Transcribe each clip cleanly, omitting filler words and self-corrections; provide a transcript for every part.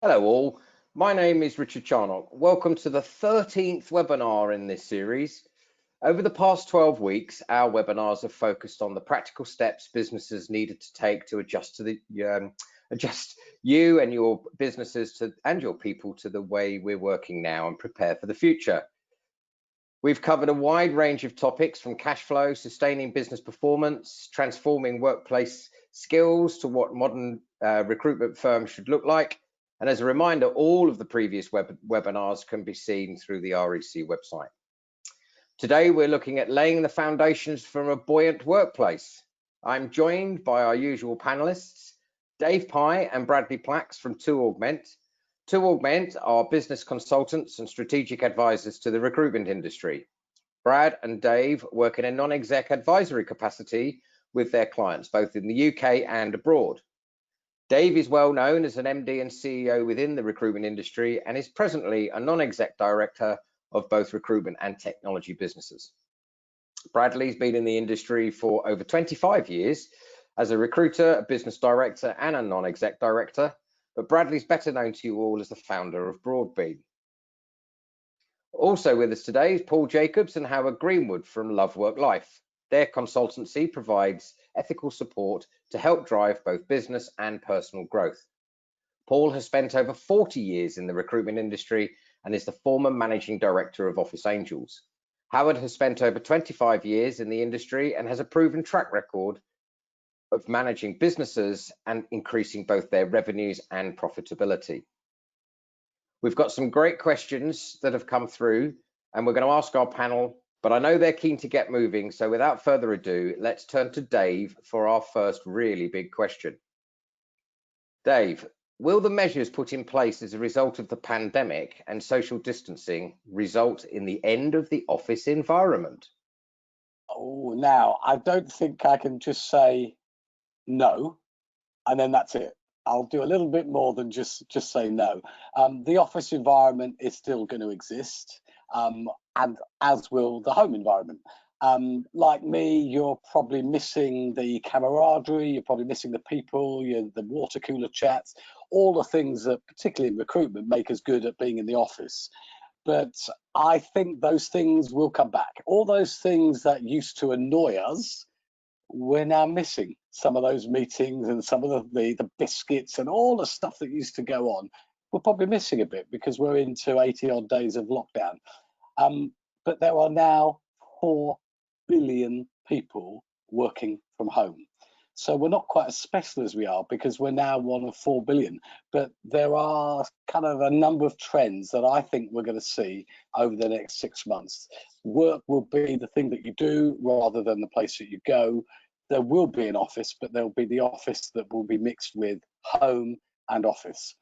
Hello all, my name is Richard Charnock. Welcome to the 13th webinar in this series. Over the past 12 weeks, our webinars have focused on the practical steps businesses needed to take to adjust you and your businesses and your people to the way we're working now and prepare for the future. We've covered a wide range of topics from cash flow, sustaining business performance, transforming workplace skills to what modern recruitment firms should look like. And as a reminder, all of the previous webinars can be seen through the REC website. Today, we're looking at laying the foundations for a buoyant workplace. I'm joined by our usual panelists, Dave Pye and Bradley Plax from Augment. Augment are business consultants and strategic advisors to the recruitment industry. Brad and Dave work in a non-exec advisory capacity with their clients, both in the UK and abroad. Dave is well known as an MD and CEO within the recruitment industry and is presently a non-exec director of both recruitment and technology businesses. Bradley's been in the industry for over 25 years as a recruiter, a business director and a non-exec director, but Bradley's better known to you all as the founder of Broadbean. Also with us today is Paul Jacobs and Howard Greenwood from Love Work Life. Their consultancy provides ethical support to help drive both business and personal growth. Paul has spent over 40 years in the recruitment industry and is the former managing director of Office Angels. Howard has spent over 25 years in the industry and has a proven track record of managing businesses and increasing both their revenues and profitability. We've got some great questions that have come through and we're going to ask our panel, but I know they're keen to get moving. So without further ado, let's turn to Dave for our first really big question. Dave, will the measures put in place as a result of the pandemic and social distancing result in the end of the office environment? Oh, now, I don't think I can just say no, and then that's it. I'll do a little bit more than just say no. The office environment is still going to exist, and as will the home environment. Like me, you're probably missing the camaraderie, you're probably missing the people, the water cooler chats, all the things that, particularly in recruitment, make us good at being in the office. But I think those things will come back. All those things that used to annoy us, we're now missing. Some of those meetings and some of the biscuits and all the stuff that used to go on, we're probably missing a bit because we're into 80 odd days of lockdown. But there are now 4 billion people working from home. So we're not quite as special as we are because we're now one of 4 billion. But there are kind of a number of trends that I think we're going to see over the next 6 months. Work will be the thing that you do rather than the place that you go. There will be an office, but there'll be the office that will be mixed with home and office.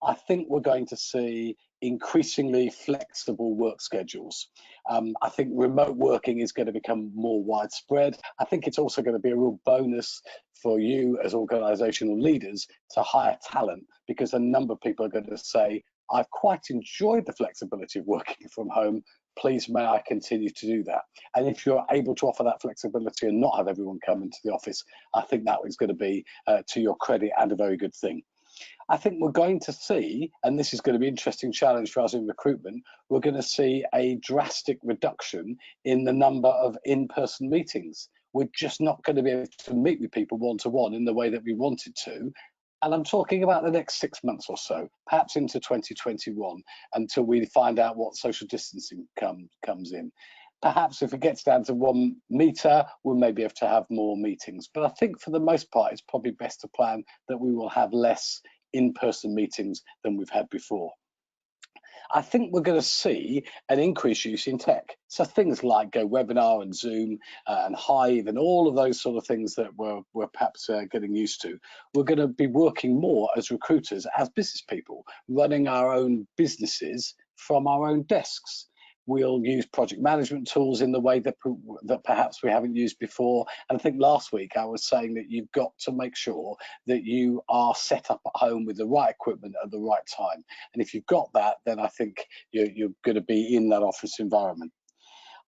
I think we're going to see increasingly flexible work schedules. I think remote working is going to become more widespread. I think it's also going to be a real bonus for you as organizational leaders to hire talent, because a number of people are going to say, I've quite enjoyed the flexibility of working from home. Please, may I continue to do that? And if you're able to offer that flexibility and not have everyone come into the office, I think that is going to be to your credit and a very good thing. I think we're going to see, and this is going to be an interesting challenge for us in recruitment, we're going to see a drastic reduction in the number of in-person meetings. We're just not going to be able to meet with people one-to-one in the way that we wanted to. And I'm talking about the next 6 months or so, perhaps into 2021, until we find out what social distancing comes in. Perhaps if it gets down to 1 meter, we'll maybe have to have more meetings. But I think for the most part, it's probably best to plan that we will have less in-person meetings than we've had before. I think we're going to see an increased use in tech. So things like GoWebinar and Zoom and Hive and all of those sort of things that we're perhaps getting used to. We're going to be working more as recruiters, as business people, running our own businesses from our own desks. We'll use project management tools in the way that perhaps we haven't used before. And I think last week I was saying that you've got to make sure that you are set up at home with the right equipment at the right time. And if you've got that, then I think you're going to be in that office environment.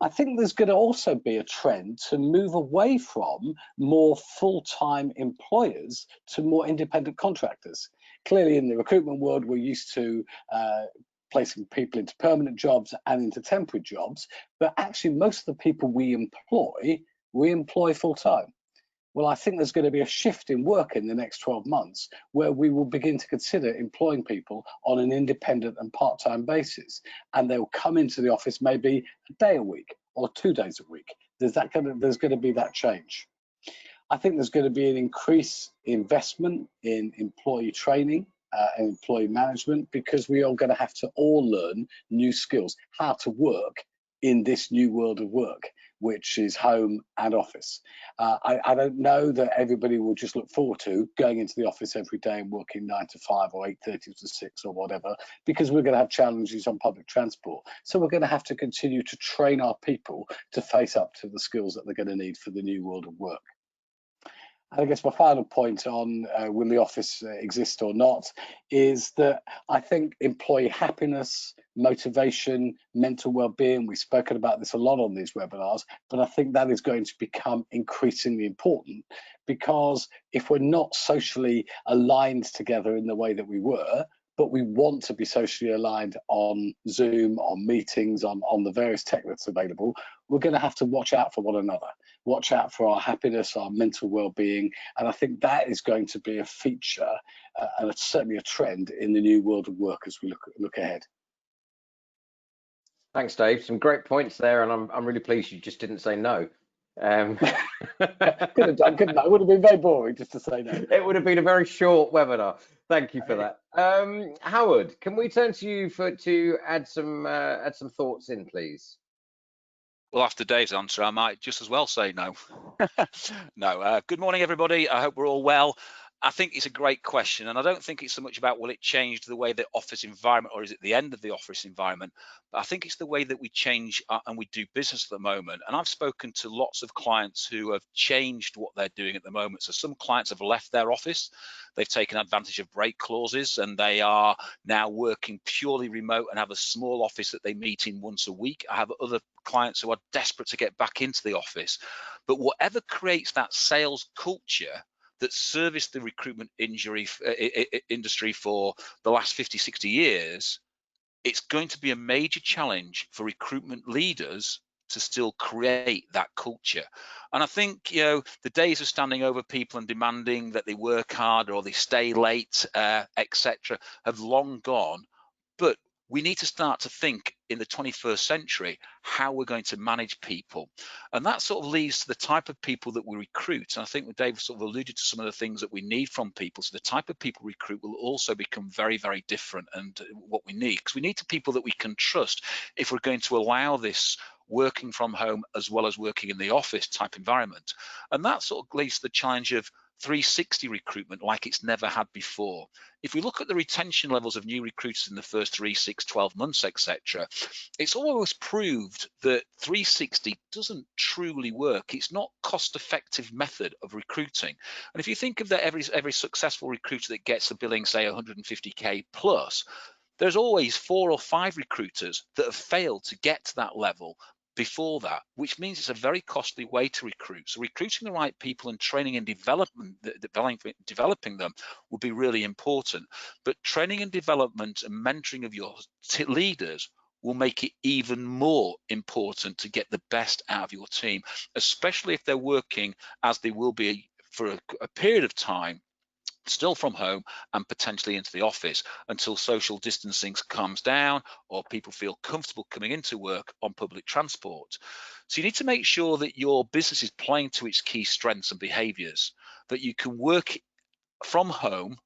I think there's going to also be a trend to move away from more full-time employers to more independent contractors. Clearly, in the recruitment world, we're used to placing people into permanent jobs and into temporary jobs, but actually most of the people we employ full-time. Well, I think there's going to be a shift in work in the next 12 months where we will begin to consider employing people on an independent and part-time basis. And they'll come into the office maybe a day a week or 2 days a week. There's going to be that change. I think there's going to be an increased investment in employee training and employee management, because we are going to have to all learn new skills, how to work in this new world of work, which is home and office. I don't know that everybody will just look forward to going into the office every day and working 9 to 5 or 8:30 to 6 or whatever, because we're going to have challenges on public transport. So we're going to have to continue to train our people to face up to the skills that they're going to need for the new world of work. And I guess my final point on will the office exist or not is that I think employee happiness, motivation, mental well-being, we've spoken about this a lot on these webinars, but I think that is going to become increasingly important, because if we're not socially aligned together in the way that we were, but we want to be socially aligned on Zoom, on meetings, on the various tech that's available, we're going to have to watch out for one another, watch out for our happiness, our mental well-being. And I think that is going to be a feature and it's certainly a trend in the new world of work as we look ahead. Thanks, Dave. Some great points there, and I'm really pleased you just didn't say no. Could have done, couldn't I? It would have been very boring just to say no. It would have been a very short webinar. Thank you for that. Howard, can we turn to you to add some thoughts in, please? Well, after Dave's answer, I might just as well say no. No. Good morning, everybody. I hope we're all well. I think it's a great question, and I don't think it's so much about will it change the way the office environment, or is it the end of the office environment, but I think it's the way that we change and we do business at the moment. And I've spoken to lots of clients who have changed what they're doing at the moment. So some clients have left their office, they've taken advantage of break clauses, and they are now working purely remote and have a small office that they meet in once a week. I have other clients who are desperate to get back into the office. But whatever creates that sales culture that serviced the recruitment industry for the last 50, 60 years, it's going to be a major challenge for recruitment leaders to still create that culture. And I think, the days of standing over people and demanding that they work hard or they stay late, etc., have long gone. But we need to start to think in the 21st century how we're going to manage people. And that sort of leads to the type of people that we recruit. And I think Dave sort of alluded to some of the things that we need from people. So the type of people we recruit will also become very, very different, and what we need, because we need people that we can trust if we're going to allow this working from home as well as working in the office type environment. And that sort of leads to the challenge of 360 recruitment like it's never had before. If we look at the retention levels of new recruiters in the first 3, 6, 12 months, etc., it's always proved that 360 doesn't truly work. It's not cost-effective method of recruiting. And if you think of that, every successful recruiter that gets a billing, say 150K plus, there's always 4 or 5 recruiters that have failed to get to that level before that, which means it's a very costly way to recruit. So recruiting the right people and training and developing them will be really important. But training and development and mentoring of your leaders will make it even more important to get the best out of your team, especially if they're working, as they will be for a period of time, still from home and potentially into the office until social distancing comes down or people feel comfortable coming into work on public transport. So you need to make sure that your business is playing to its key strengths and behaviors, that you can work from home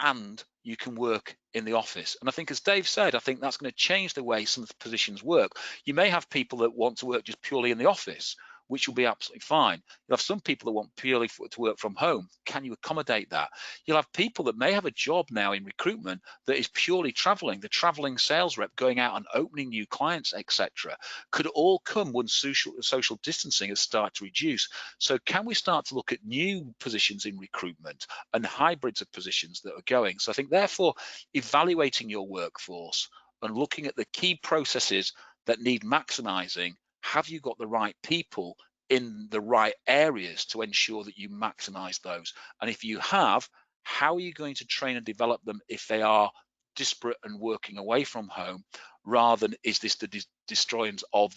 and you can work in the office. And I think, as Dave said, I think that's going to change the way some of the positions work. You may have people that want to work just purely in the office, which will be absolutely fine. You'll have some people that want purely to work from home. Can you accommodate that? You'll have people that may have a job now in recruitment that is purely traveling, the traveling sales rep going out and opening new clients, etc. Could all come when social distancing has started to reduce. So can we start to look at new positions in recruitment and hybrids of positions that are going? So I think, therefore, evaluating your workforce and looking at the key processes that need maximizing have you got the right people in the right areas to ensure that you maximize those? And if you have, how are you going to train and develop them if they are disparate and working away from home, rather than is this the destroyance of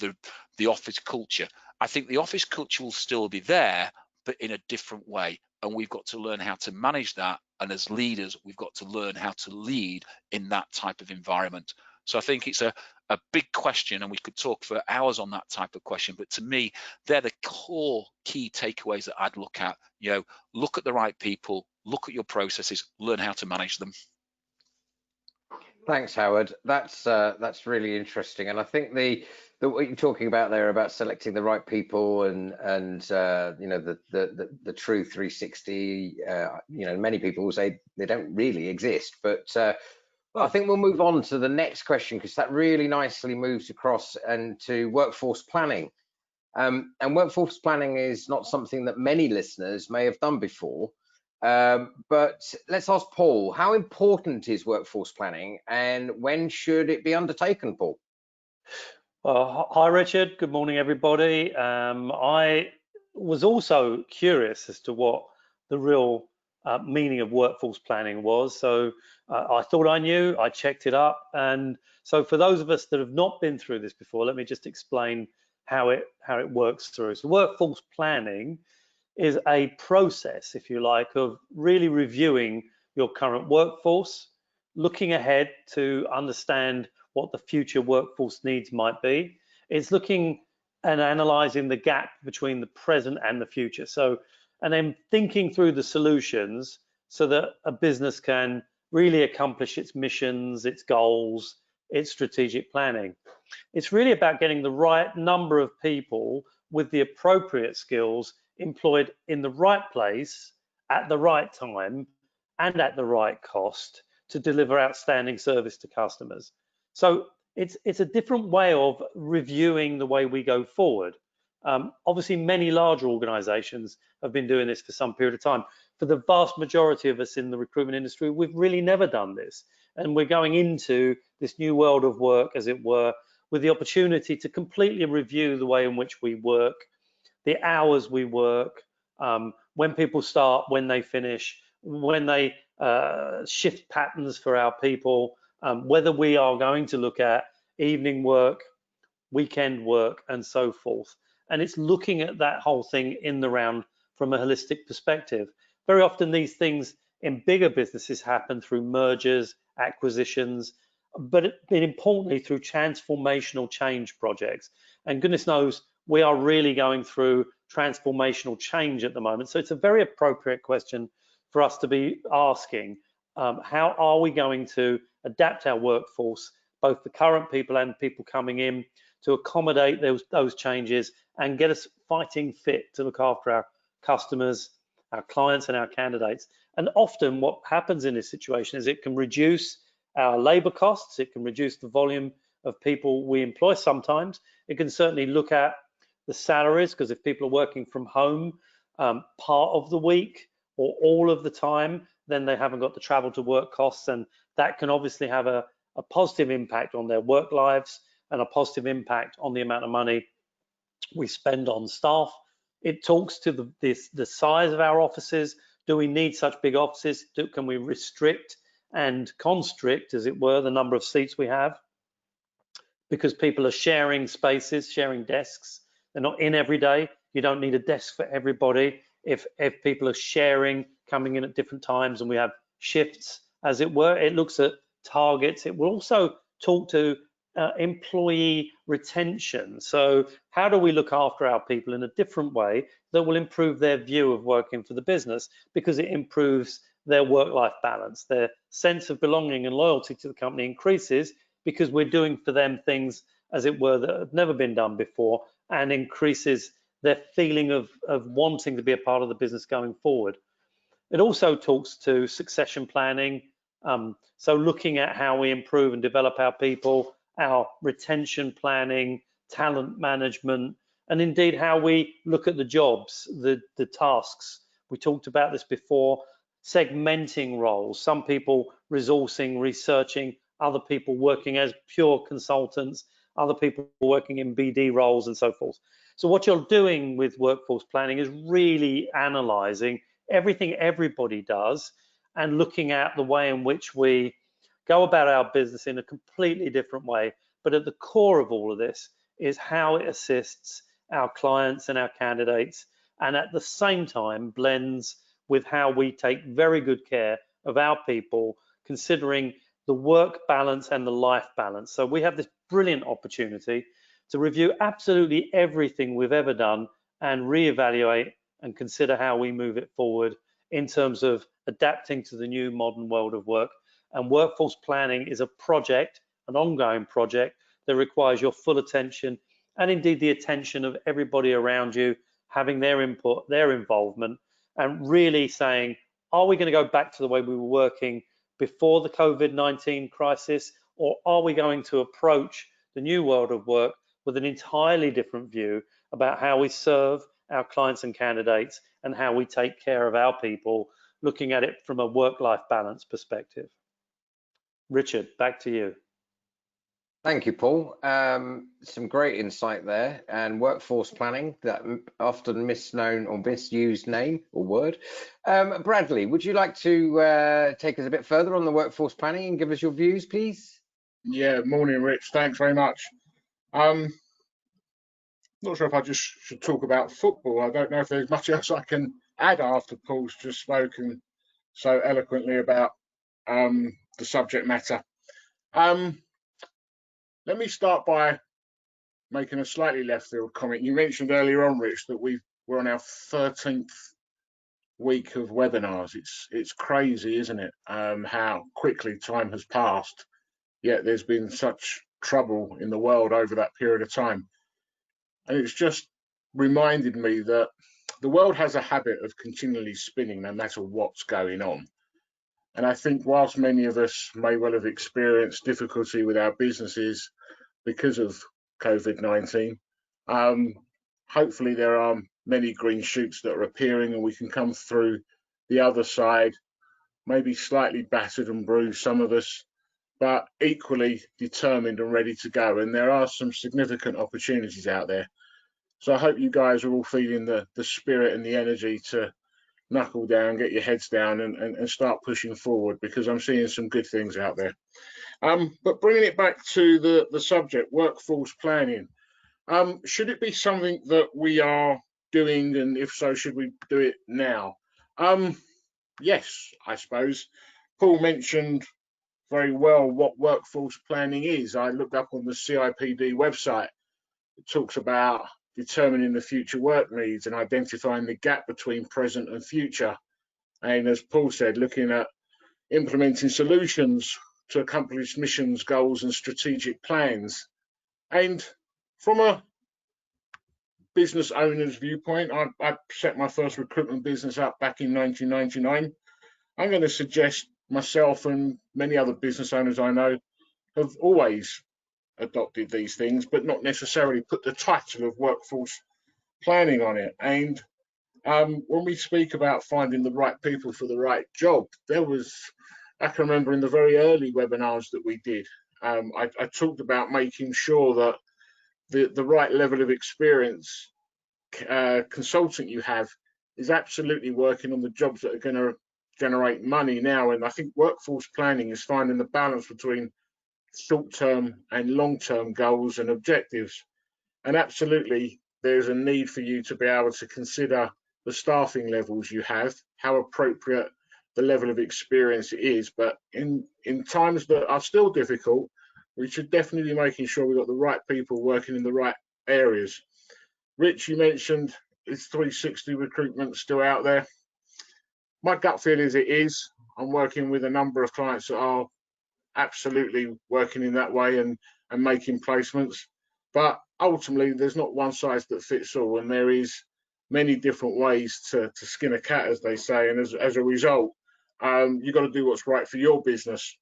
the office culture? I think the office culture will still be there, but in a different way, and we've got to learn how to manage that. And as leaders, we've got to learn how to lead in that type of environment. So I think it's a big question, and we could talk for hours on that type of question, but to me, they're the core key takeaways that I'd look at. Look at the right people, look at your processes, learn how to manage them. Thanks, Howard. That's really interesting, and I think the what you're talking about there about selecting the right people and the true 360. Many people will say they don't really exist, but I think we'll move on to the next question, because that really nicely moves across and to workforce planning. And workforce planning is not something that many listeners may have done before. But let's ask Paul, how important is workforce planning and when should it be undertaken, Paul? Well, hi, Richard. Good morning, everybody. I was also curious as to what the real meaning of workforce planning was. So I thought I knew, I checked it up. And so for those of us that have not been through this before, let me just explain how it works through. So workforce planning is a process, if you like, of really reviewing your current workforce, looking ahead to understand what the future workforce needs might be. It's looking and analyzing the gap between the present and the future. So, and then thinking through the solutions so that a business can really accomplish its missions, its goals, its strategic planning. It's really about getting the right number of people with the appropriate skills employed in the right place at the right time and at the right cost to deliver outstanding service to customers. So it's a different way of reviewing the way we go forward. Obviously, many larger organizations have been doing this for some period of time. For the vast majority of us in the recruitment industry, we've really never done this. And we're going into this new world of work, as it were, with the opportunity to completely review the way in which we work, the hours we work, when people start, when they finish, when they shift patterns for our people, whether we are going to look at evening work, weekend work, and so forth. And it's looking at that whole thing in the round from a holistic perspective. Very often these things in bigger businesses happen through mergers, acquisitions, but importantly through transformational change projects. And goodness knows, we are really going through transformational change at the moment. So it's a very appropriate question for us to be asking. How are we going to adapt our workforce, both the current people and people coming in, to accommodate those changes and get us fighting fit to look after our customers, our clients, and our candidates? And often what happens in this situation is it can reduce our labor costs, it can reduce the volume of people we employ sometimes. It can certainly look at the salaries, because if people are working from home part of the week or all of the time, then they haven't got the travel to work costs, and that can obviously have a positive impact on their work lives and a positive impact on the amount of money we spend on staff. It talks to the size of our offices. Do we need such big offices? Can we restrict and constrict, as it were, the number of seats we have? Because people are sharing spaces, sharing desks. They're not in every day. You don't need a desk for everybody. If people are sharing, coming in at different times, and we have shifts, as it were, it looks at targets. It will also talk to employee retention. So how do we look after our people in a different way that will improve their view of working for the business, because it improves their work-life balance. Their sense of belonging and loyalty to the company increases because we're doing for them things, as it were, that have never been done before, and increases their feeling of wanting to be a part of the business going forward. It also talks to succession planning, so looking at how we improve and develop our people, our retention planning, talent management, and indeed how we look at the jobs, the tasks. We talked about this before, segmenting roles, some people resourcing, researching, other people working as pure consultants, other people working in BD roles and so forth. So what you're doing with workforce planning is really analysing everything everybody does and looking at the way in which we go about our business in a completely different way. But at the core of all of this is how it assists our clients and our candidates, and at the same time blends with how we take very good care of our people, considering the work balance and the life balance. So we have this brilliant opportunity to review absolutely everything we've ever done and reevaluate and consider how we move it forward in terms of adapting to the new modern world of work. And workforce planning is a project, an ongoing project, that requires your full attention and indeed the attention of everybody around you, having their input, their involvement, and really saying, are we going to go back to the way we were working before the COVID-19 crisis, or are we going to approach the new world of work with an entirely different view about how we serve our clients and candidates and how we take care of our people, looking at it from a work-life balance perspective? Richard, back to you. Thank you, Paul. Some great insight there. And workforce planning, that often misknown or misused name or word. Bradley, would you like to take us a bit further on the workforce planning and give us your views, please? Yeah, morning, Rich. Thanks very much. Not sure if I just should talk about football. I don't know if there's much else I can add after Paul's just spoken so eloquently about the subject matter. Let me start by making a slightly left field comment. You mentioned earlier on, Rich, that we're on our 13th week of webinars. It's crazy, isn't it? How quickly time has passed, yet there's been such trouble in the world over that period of time. And it's just reminded me that the world has a habit of continually spinning no matter what's going on. And I think whilst many of us may well have experienced difficulty with our businesses because of COVID-19, hopefully there are many green shoots that are appearing and we can come through the other side, maybe slightly battered and bruised, some of us, but equally determined and ready to go. And there are some significant opportunities out there. So I hope you guys are all feeling the spirit and the energy to knuckle down, get your heads down and start pushing forward, because I'm seeing some good things out there. But bringing it back to the subject, workforce planning, should it be something that we are doing, and if so, should we do it now? Yes, I suppose. Paul mentioned very well what workforce planning is. I looked up on the CIPD website. It talks about determining the future work needs and identifying the gap between present and future. And as Paul said, looking at implementing solutions to accomplish missions, goals and strategic plans. And from a business owner's viewpoint, I set my first recruitment business up back in 1999. I'm going to suggest myself and many other business owners I know have always adopted these things, but not necessarily put the title of workforce planning on it. And when we speak about finding the right people for the right job, I can remember in the very early webinars that we did, I talked about making sure that the right level of experience consultant you have is absolutely working on the jobs that are going to generate money now. And I think workforce planning is finding the balance between short-term and long-term goals and objectives. And absolutely, there's a need for you to be able to consider the staffing levels you have, how appropriate the level of experience it is. But in times that are still difficult, we should definitely be making sure we've got the right people working in the right areas. Rich, you mentioned, is 360 recruitment still out there? My gut feel is it is. I'm working with a number of clients that are absolutely working in that way and making placements. But ultimately, there's not one size that fits all, and there is many different ways to skin a cat, as they say. And as a result, you've got to do what's right for your business.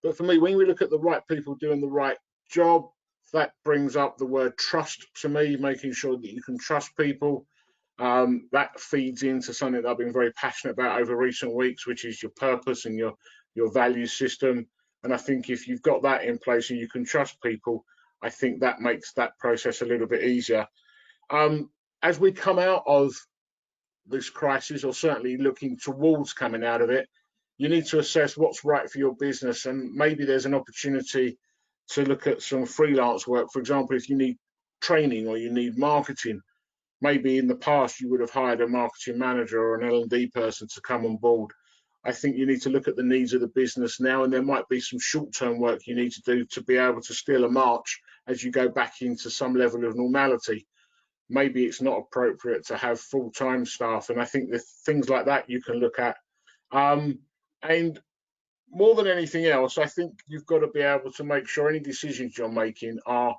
But for me, when we look at the right people doing the right job, that brings up the word trust to me, making sure that you can trust people. That feeds into something that I've been very passionate about over recent weeks, which is your purpose and your value system. And I think if you've got that in place and you can trust people, I think that makes that process a little bit easier. As we come out of this crisis, or certainly looking towards coming out of it, you need to assess what's right for your business, and maybe there's an opportunity to look at some freelance work. For example, if you need training or you need marketing, maybe in the past you would have hired a marketing manager or an L&D person to come on board. I think you need to look at the needs of the business now, and there might be some short-term work you need to do to be able to steal a march as you go back into some level of normality. Maybe it's not appropriate to have full-time staff, and I think the things like that you can look at. And more than anything else, I think you've got to be able to make sure any decisions you're making are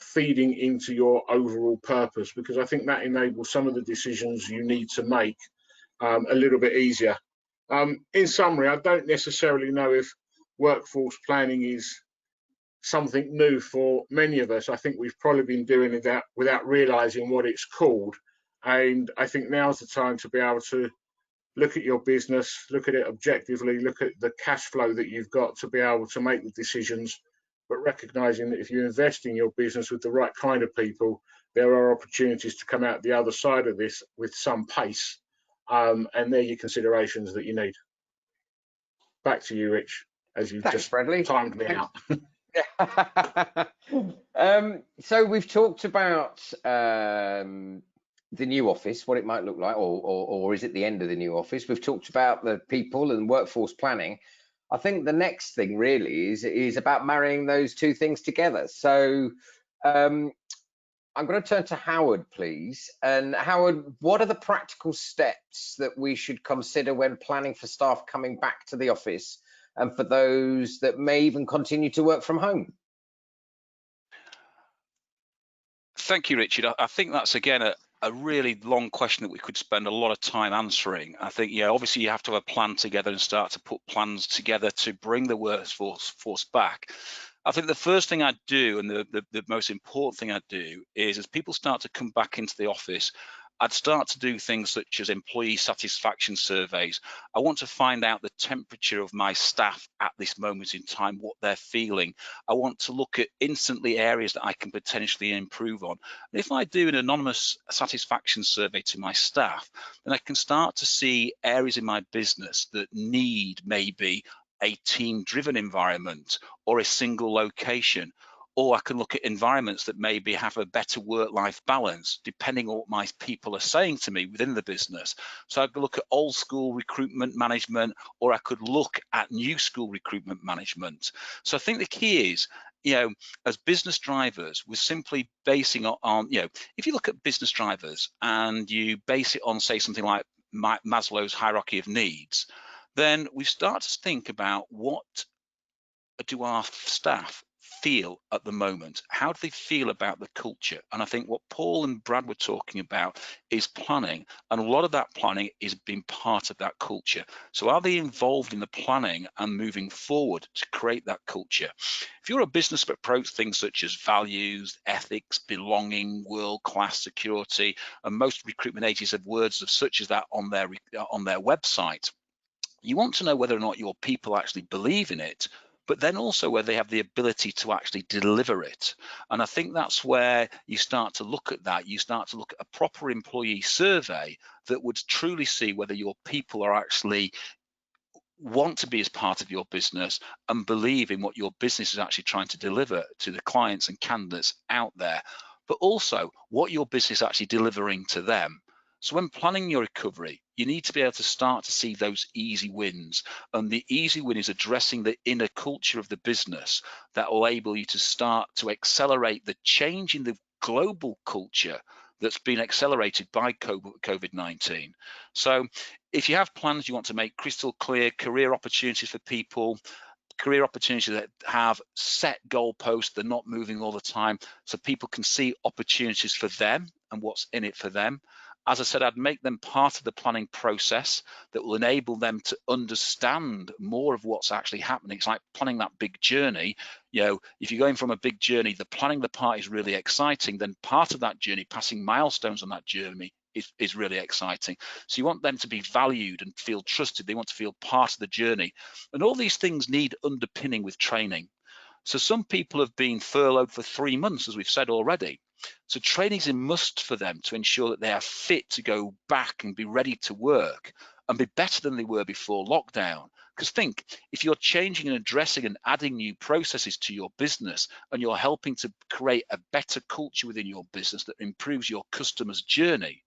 feeding into your overall purpose, because I think that enables some of the decisions you need to make a little bit easier. In summary, I don't necessarily know if workforce planning is something new for many of us. I think we've probably been doing it without realizing what it's called. And I think now's the time to be able to look at your business, look at it objectively, look at the cash flow that you've got to be able to make the decisions, but recognizing that if you invest in your business with the right kind of people, there are opportunities to come out the other side of this with some pace. And they're your considerations that you need. Back to you, Rich, as you've just Bradley. timed me out. So we've talked about the new office, what it might look like, or is it the end of the new office? We've talked about the people and workforce planning. I think the next thing really is about marrying those two things together. So I'm going to turn to Howard, please. And Howard, what are the practical steps that we should consider when planning for staff coming back to the office, and for those that may even continue to work from home? Thank you, Richard. I think that's, again, a really long question that we could spend a lot of time answering. I think, yeah, obviously you have to have a plan together and start to put plans together to bring the workforce back. I think the first thing I'd do, and the most important thing I'd do, is as people start to come back into the office, I'd start to do things such as employee satisfaction surveys. I want to find out the temperature of my staff at this moment in time, what they're feeling. I want to look at instantly areas that I can potentially improve on. And if I do an anonymous satisfaction survey to my staff, then I can start to see areas in my business that need maybe a team-driven environment or a single location. Or I can look at environments that maybe have a better work-life balance, depending on what my people are saying to me within the business. So I could look at old school recruitment management, or I could look at new school recruitment management. So I think the key is, as business drivers, we're simply basing on, if you look at business drivers and you base it on, say, something like Maslow's hierarchy of needs, then we start to think about what do our staff feel at the moment? How do they feel about the culture? And I think what Paul and Brad were talking about is planning, and a lot of that planning is being part of that culture. So are they involved in the planning and moving forward to create that culture? If you're a business that approach things such as values, ethics, belonging, world-class security, and most recruitment agencies have words of such as that on their website, you want to know whether or not your people actually believe in it, but then also where they have the ability to actually deliver it. And I think that's where you start to look at that. You start to look at a proper employee survey that would truly see whether your people are actually want to be as part of your business and believe in what your business is actually trying to deliver to the clients and candidates out there, but also what your business is actually delivering to them. So when planning your recovery, you need to be able to start to see those easy wins. And the easy win is addressing the inner culture of the business that will enable you to start to accelerate the change in the global culture that's been accelerated by COVID-19. So if you have plans, you want to make crystal clear career opportunities for people, career opportunities that have set goalposts, they're not moving all the time, so people can see opportunities for them and what's in it for them. As I said, I'd make them part of the planning process that will enable them to understand more of what's actually happening. It's like planning that big journey. If you're going from a big journey, the planning the part is really exciting. Then part of that journey, passing milestones on that journey, is really exciting. So you want them to be valued and feel trusted. They want to feel part of the journey. And all these things need underpinning with training. So some people have been furloughed for 3 months, as we've said already. So training is a must for them to ensure that they are fit to go back and be ready to work and be better than they were before lockdown. Because think, if you're changing and addressing and adding new processes to your business and you're helping to create a better culture within your business that improves your customer's journey,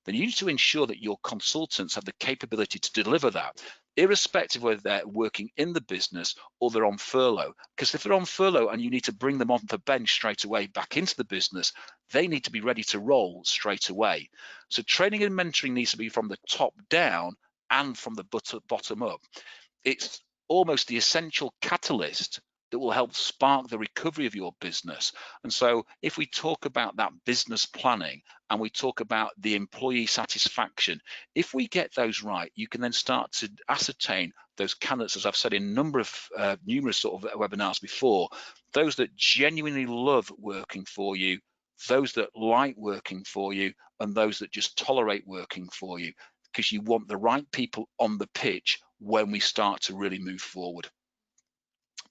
then you need to ensure that your consultants have the capability to deliver that, irrespective of whether they're working in the business or they're on furlough. Because if they're on furlough and you need to bring them off the bench straight away back into the business, they need to be ready to roll straight away. So training and mentoring needs to be from the top down and from the bottom up. It's almost the essential catalyst that will help spark the recovery of your business. And so if we talk about that business planning and we talk about the employee satisfaction, if we get those right, you can then start to ascertain those candidates, as I've said in a number of numerous sort of webinars before, those that genuinely love working for you, those that like working for you, and those that just tolerate working for you, because you want the right people on the pitch when we start to really move forward.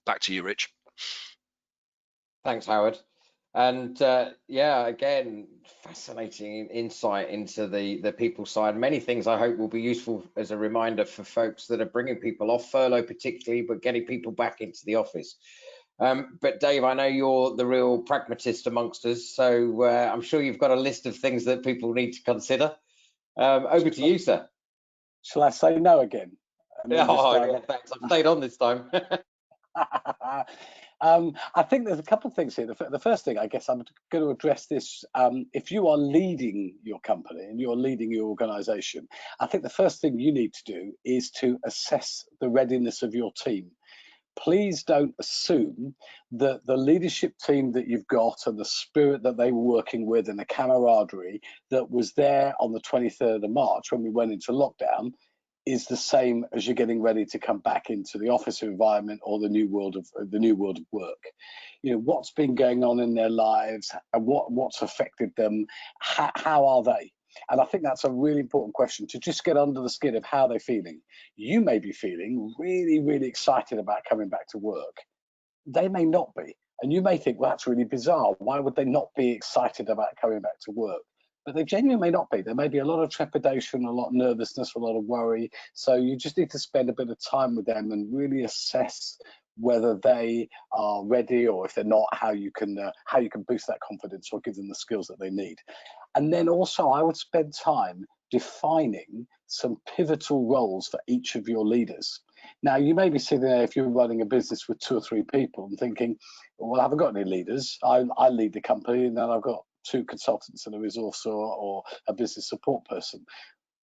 Back to you, Rich. Thanks, Howard. And yeah, again, fascinating insight into the people side. Many things I hope will be useful as a reminder for folks that are bringing people off furlough particularly, but getting people back into the office. But Dave, I know you're the real pragmatist amongst us, so I'm sure you've got a list of things that people need to consider. Over to you, sir. Shall I say no again? Yeah, thanks. I've stayed on this time. I think there's a couple of things here. The first thing, I guess I'm going to address this. If you are leading your company and you're leading your organization, I think the first thing you need to do is to assess the readiness of your team. Please don't assume that the leadership team that you've got and the spirit that they were working with and the camaraderie that was there on the 23rd of March when we went into lockdown is the same as you're getting ready to come back into the office environment or the new world of work. You know, what's been going on in their lives and what's affected them, how are they? And I think that's a really important question, to just get under the skin of how they're feeling. You may be feeling really, really excited about coming back to work. They may not be. And you may think, well, that's really bizarre. Why would they not be excited about coming back to work? But they genuinely may not be. There may be a lot of trepidation, a lot of nervousness, a lot of worry. So you just need to spend a bit of time with them and really assess whether they are ready, or if they're not, how you can boost that confidence or give them the skills that they need. And then also, I would spend time defining some pivotal roles for each of your leaders. Now, you may be sitting there, if you're running a business with 2 or 3 people, and thinking, well, I haven't got any leaders. I lead the company, and then I've got 2 consultants and a resource or a business support person.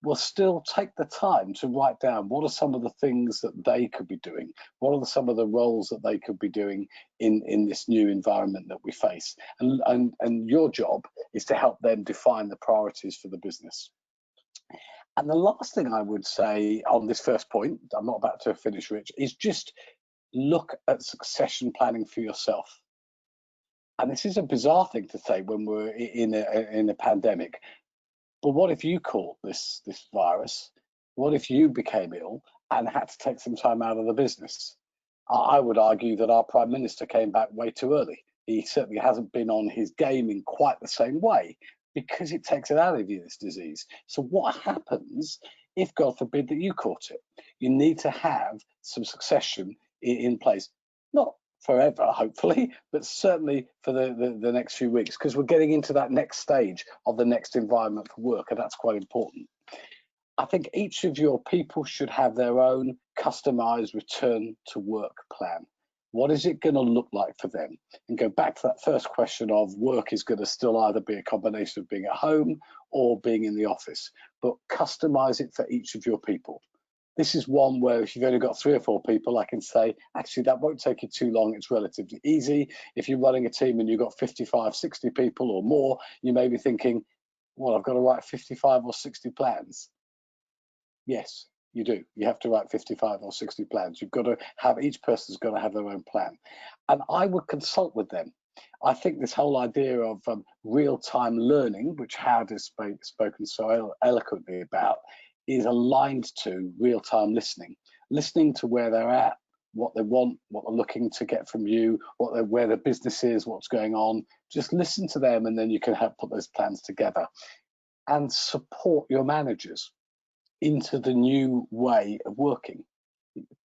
Well, still take the time to write down what are some of the things that they could be doing, what are some of the roles that they could be doing in this new environment that we face, and your job is to help them define the priorities for the business. And the last thing I would say on this first point, I'm not about to finish, Rich, is just look at succession planning for yourself. And this is a bizarre thing to say when we're in a pandemic. But what if you caught this virus? What if you became ill and had to take some time out of the business? I would argue that our Prime Minister came back way too early. He certainly hasn't been on his game in quite the same way, because it takes it out of you, this disease. So what happens if, God forbid, that you caught it? You need to have some succession in place, not forever, hopefully, but certainly for the next few weeks, because we're getting into that next stage of the next environment for work, and that's quite important. I think each of your people should have their own customized return to work plan. What is it going to look like for them? And go back to that first question of work is going to still either be a combination of being at home or being in the office, but customize it for each of your people. This is one where if you've only got 3 or 4 people, I can say, actually, that won't take you too long. It's relatively easy. If you're running a team and you've got 55, 60 people or more, you may be thinking, well, I've got to write 55 or 60 plans. Yes, you do. You have to write 55 or 60 plans. You've got to have, each person's got to have their own plan. And I would consult with them. I think this whole idea of real-time learning, which Howard has spoken so eloquently about, is aligned to real-time listening to where they're at, what they want, what they're looking to get from you, where the business is, what's going on. Just listen to them, and then you can help put those plans together and support your managers into the new way of working.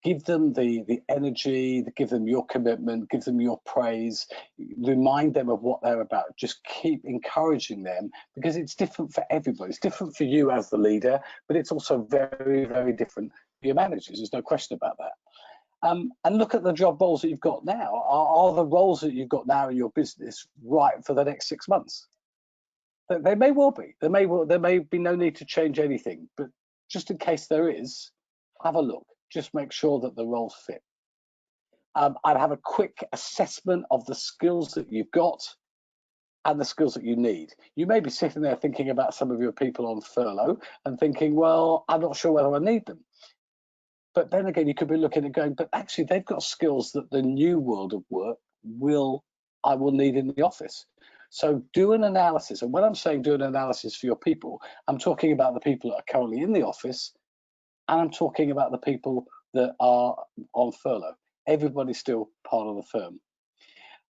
Give them the energy, give them your commitment, give them your praise, remind them of what they're about. Just keep encouraging them, because it's different for everybody. It's different for you as the leader, but it's also very, very different for your managers. There's no question about that. And look at the job roles that you've got now. Are the roles that you've got now in your business right for the next 6 months? They may well be. There may be no need to change anything, but just in case there is, have a look. Just make sure that the roles fit. I'd have a quick assessment of the skills that you've got and the skills that you need. You may be sitting there thinking about some of your people on furlough and thinking, well, I'm not sure whether I need them. But then again, you could be looking and going, but actually they've got skills that the new world of work I will need in the office. So do an analysis. And when I'm saying do an analysis for your people, I'm talking about the people that are currently in the office, and I'm talking about the people that are on furlough. Everybody's still part of the firm.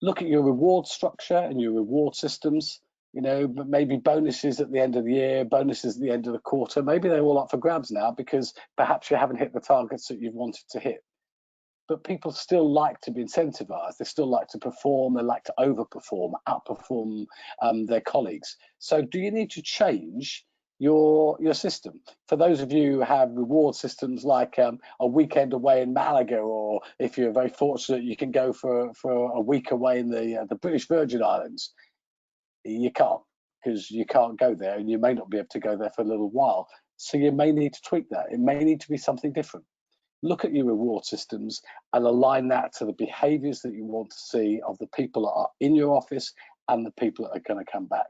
Look at your reward structure and your reward systems. But maybe bonuses at the end of the year, bonuses at the end of the quarter. Maybe they're all up for grabs now because perhaps you haven't hit the targets that you've wanted to hit. But people still like to be incentivized. They still like to perform. They like to overperform, outperform their colleagues. So do you need to change your system? For those of you who have reward systems like a weekend away in Malaga, or if you're very fortunate, you can go for a week away in the British Virgin Islands. You can't, because you can't go there, and you may not be able to go there for a little while. So you may need to tweak that. It may need to be something different. Look at your reward systems and align that to the behaviors that you want to see of the people that are in your office and the people that are going to come back.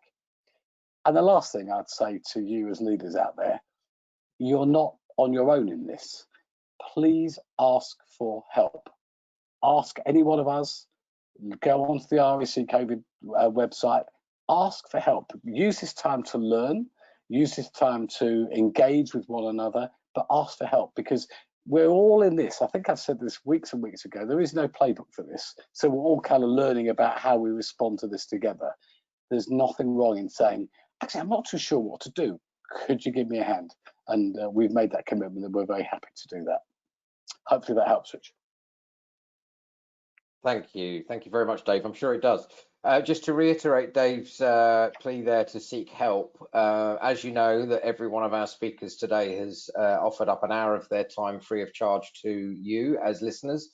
And the last thing I'd say to you as leaders out there, you're not on your own in this. Please ask for help. Ask any one of us. Go onto the REC COVID website. Ask for help. Use this time to learn. Use this time to engage with one another, but ask for help, because we're all in this. I think I've said this weeks and weeks ago. There is no playbook for this. So we're all kind of learning about how we respond to this together. There's nothing wrong in saying, actually, I'm not too sure what to do. Could you give me a hand? And we've made that commitment, and we're very happy to do that. Hopefully that helps, Rich. Thank you. Thank you very much, Dave. I'm sure it does. Just to reiterate Dave's plea there to seek help, as you know, that every one of our speakers today has offered up an hour of their time free of charge to you as listeners.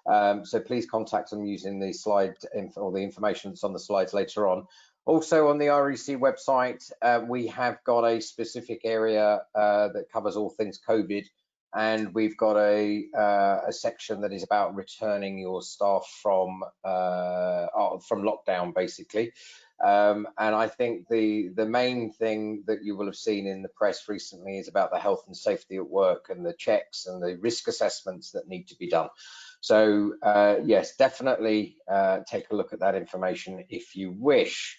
So please contact them using the slide or the information that's on the slides later on. Also on the REC website, we have got a specific area that covers all things COVID. And we've got a section that is about returning your staff from lockdown, basically. And I think the main thing that you will have seen in the press recently is about the health and safety at work and the checks and the risk assessments that need to be done. So yes, definitely take a look at that information if you wish.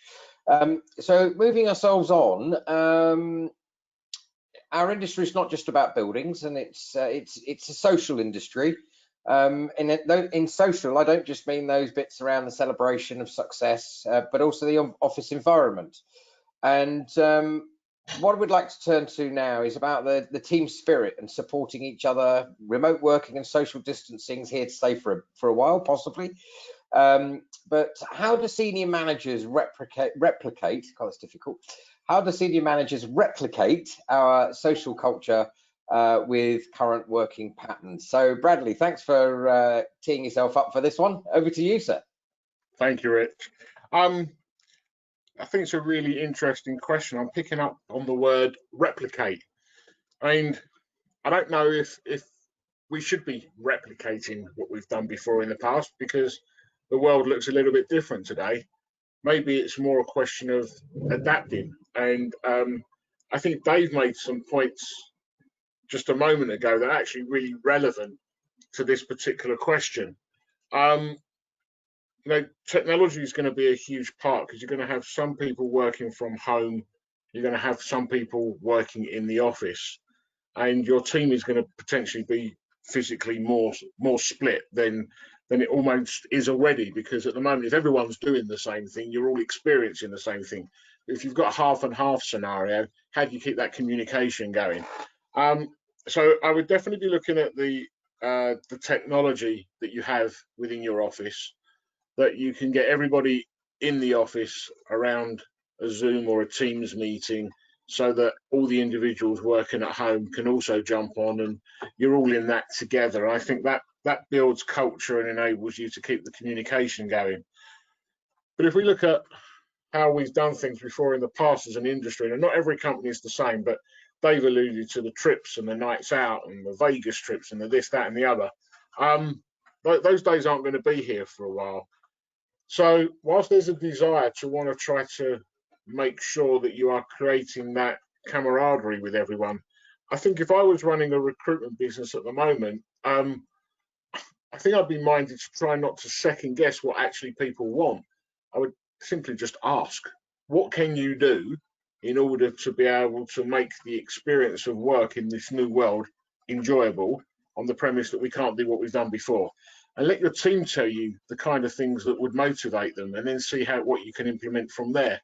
So moving ourselves on. Our industry is not just about buildings, and it's a social industry. In social, I don't just mean those bits around the celebration of success, but also the office environment. And what I would like to turn to now is about the team spirit and supporting each other. Remote working and social distancing is here to stay for a while, possibly. But how do senior managers replicate? God, it's difficult. How do senior managers replicate our social culture with current working patterns? So, Bradley, thanks for teeing yourself up for this one. Over to you, sir. Thank you, Rich. I think it's a really interesting question. I'm picking up on the word replicate. I mean, I don't know if we should be replicating what we've done before in the past, because the world looks a little bit different today. Maybe it's more a question of adapting. And I think Dave made some points just a moment ago that are actually really relevant to this particular question. Technology is going to be a huge part, because you're going to have some people working from home, you're going to have some people working in the office, and your team is going to potentially be physically more split than it almost is already, because at the moment, if everyone's doing the same thing, you're all experiencing the same thing. If you've got a half and half scenario, how do you keep that communication going? So I would definitely be looking at the technology that you have within your office, that you can get everybody in the office around a Zoom or a Teams meeting, so that all the individuals working at home can also jump on and you're all in that together. I think that builds culture and enables you to keep the communication going. But if we look at how we've done things before in the past as an industry, and not every company is the same, but Dave alluded to the trips and the nights out and the Vegas trips and the this, that, and the other. Those days aren't going to be here for a while. So whilst there's a desire to want to try to make sure that you are creating that camaraderie with everyone, I think if I was running a recruitment business at the moment, I think I'd be minded to try not to second guess what actually people want. I would simply just ask, what can you do in order to be able to make the experience of work in this new world enjoyable, on the premise that we can't do what we've done before? And let your team tell you the kind of things that would motivate them, and then see what you can implement from there.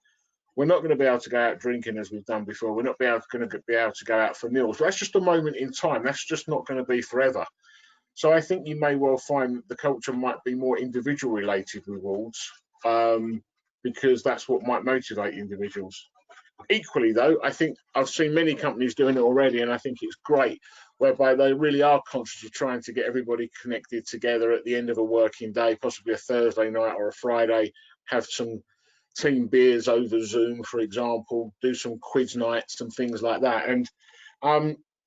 We're not going to be able to go out drinking as we've done before. We're not going to be able to go out for meals. That's just a moment in time. That's just not going to be forever. So I think you may well find that the culture might be more individual related rewards, because that's what might motivate individuals. Equally though, I think I've seen many companies doing it already, and I think it's great, whereby they really are consciously trying to get everybody connected together at the end of a working day, possibly a Thursday night or a Friday, have some team beers over Zoom, for example, do some quiz nights and things like that. And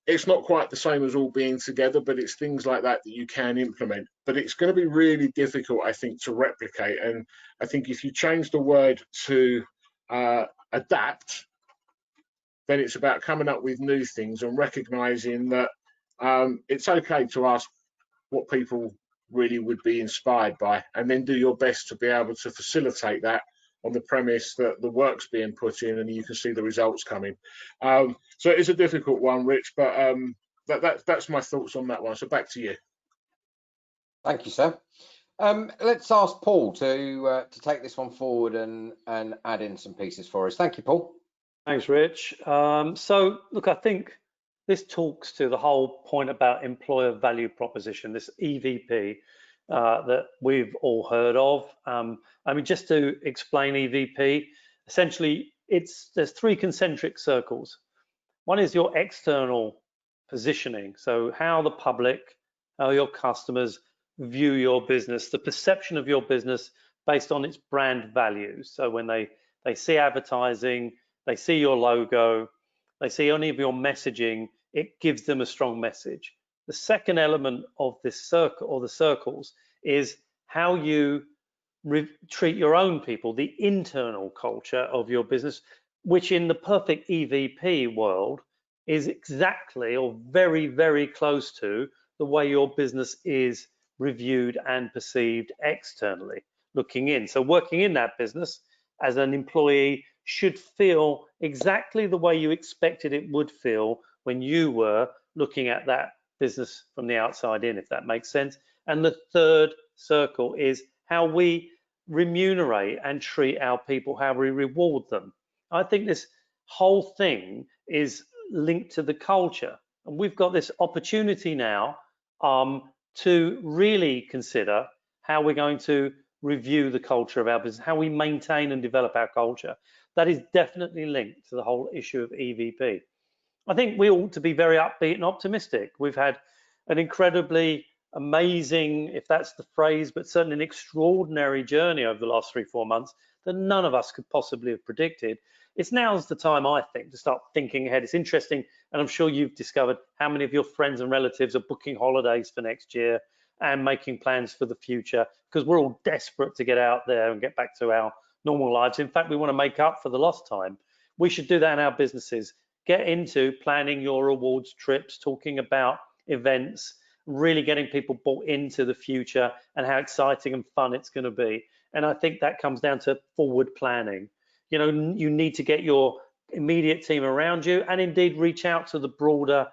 it's not quite the same as all being together, but it's things like that that you can implement. But it's going to be really difficult, I think, to replicate. And I think if you change the word to adapt, then it's about coming up with new things and recognizing that it's okay to ask what people really would be inspired by, and then do your best to be able to facilitate that on the premise that the work's being put in and you can see the results coming. So it's a difficult one, Rich, but that's my thoughts on that one. So back to you. Thank you, sir. Let's ask Paul to take this one forward and add in some pieces for us. Thank you, Paul. Thanks, Rich. So look, I think this talks to the whole point about employer value proposition, this EVP that we've all heard of. I mean, just to explain EVP, essentially there's three concentric circles. One is your external positioning, so how the public, how your customers view your business, the perception of your business based on its brand values. So when they see advertising, they see your logo, they see any of your messaging, it gives them a strong message. The second element of this circle, or the circles, is how you treat your own people, the internal culture of your business, which in the perfect EVP world is exactly or very, very close to the way your business is reviewed and perceived externally, looking in. So working in that business as an employee should feel exactly the way you expected it would feel when you were looking at that business from the outside in, if that makes sense. And the third circle is how we remunerate and treat our people, how we reward them. I think this whole thing is linked to the culture, and we've got this opportunity now to really consider how we're going to review the culture of our business, how we maintain and develop our culture. That is definitely linked to the whole issue of EVP. I think we ought to be very upbeat and optimistic. We've had an incredibly amazing, if that's the phrase, but certainly an extraordinary journey over the last 3-4 months that none of us could possibly have predicted. It's now's the time, I think, to start thinking ahead. It's interesting, and I'm sure you've discovered how many of your friends and relatives are booking holidays for next year and making plans for the future, because we're all desperate to get out there and get back to our normal lives. In fact, we want to make up for the lost time. We should do that in our businesses. Get into planning your rewards trips, talking about events, really getting people bought into the future and how exciting and fun it's going to be. And I think that comes down to forward planning. You know, you need to get your immediate team around you and indeed reach out to the broader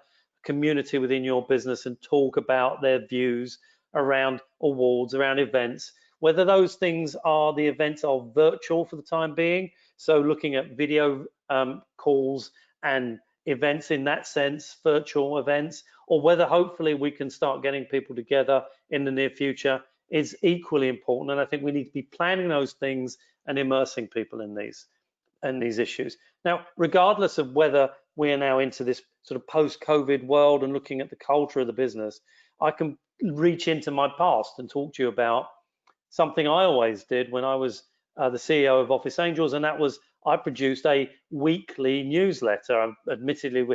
community within your business and talk about their views around awards, around events, whether those things are the events are virtual for the time being, so looking at video calls and events in that sense, virtual events, or whether hopefully we can start getting people together in the near future is equally important. And I think we need to be planning those things and immersing people in these issues. Now, regardless of whether we are now into this sort of post-COVID world and looking at the culture of the business, I can reach into my past and talk to you about something I always did when I was the CEO of Office Angels, and that was I produced a weekly newsletter. Admittedly,